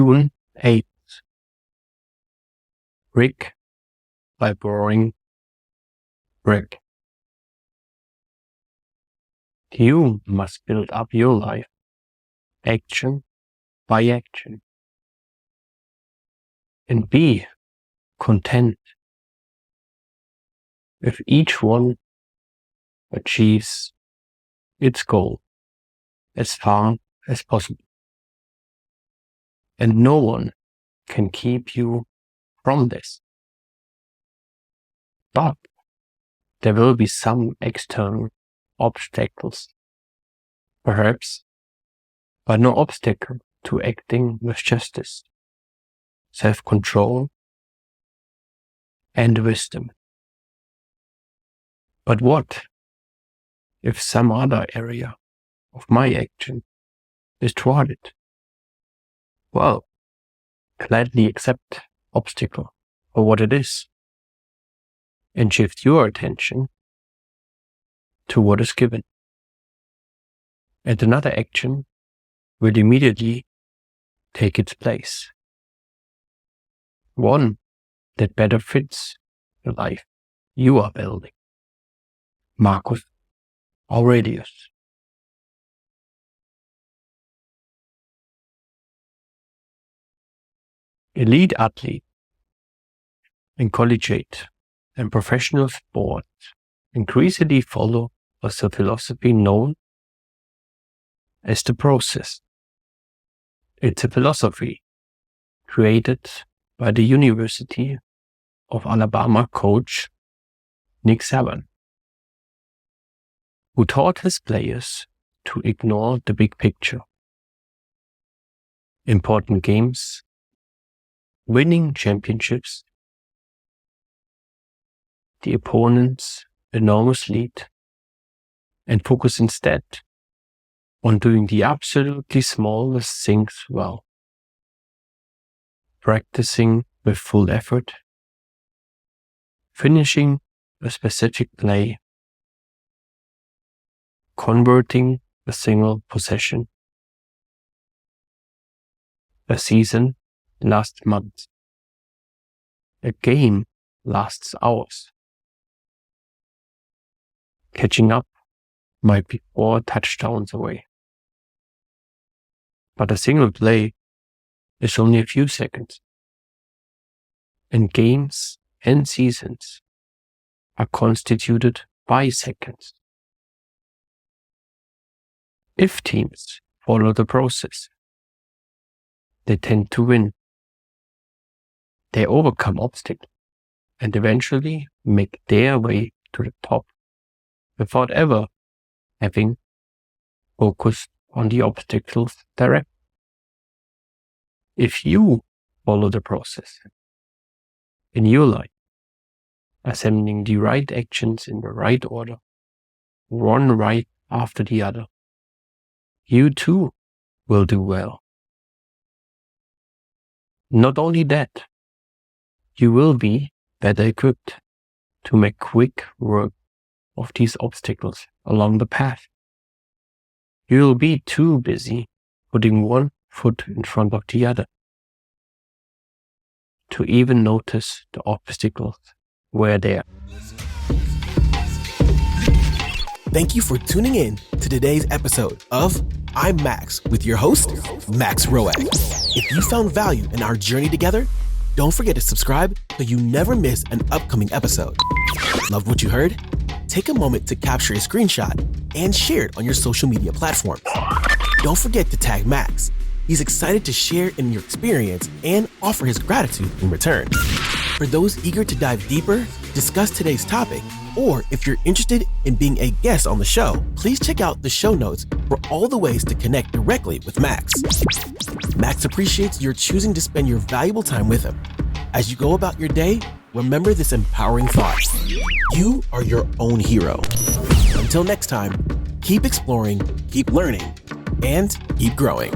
June 8th. Brick by boring brick. You must build up your life, action by action, and be content if each one achieves its goal as far as possible. And no one can keep you from this. But there will be some external obstacles, perhaps, but no obstacle to acting with justice, self-control, and wisdom. But what if some other area of my action is thwarted? Well, gladly accept obstacle for what it is and shift your attention to what is given. And another action will immediately take its place. One that better fits the life you are building. Marcus Aurelius. Elite athlete in collegiate and professional sports increasingly follow a philosophy known as the process. It's a philosophy created by the University of Alabama coach Nick Saban, who taught his players to ignore the big picture. Important games, winning championships, the opponent's enormous lead, and focus instead on doing the absolutely smallest things well. Practicing with full effort, finishing a specific play, converting a single possession. A season lasts months. A game lasts hours. Catching up might be 4 touchdowns away. But a single play is only a few seconds. And games and seasons are constituted by seconds. If teams follow the process, they tend to win. They overcome obstacles and eventually make their way to the top without ever having focused on the obstacles directly. If you follow the process in your life, assembling the right actions in the right order, one right after the other, you too will do well. Not only that, you will be better equipped to make quick work of these obstacles along the path. You will be too busy putting one foot in front of the other to even notice the obstacles where they are. Thank you for tuning in to today's episode of I'm Max with your host, Max Roeck. If you found value in our journey together, don't forget to subscribe so you never miss an upcoming episode. Loved what you heard? Take a moment to capture a screenshot and share it on your social media platforms. Don't forget to tag Max. He's excited to share in your experience and offer his gratitude in return. For those eager to dive deeper, discuss today's topic, or if you're interested in being a guest on the show, please check out the show notes for all the ways to connect directly with Max. Max appreciates your choosing to spend your valuable time with him. As you go about your day, remember this empowering thought. You are your own hero. Until next time, keep exploring, keep learning, and keep growing.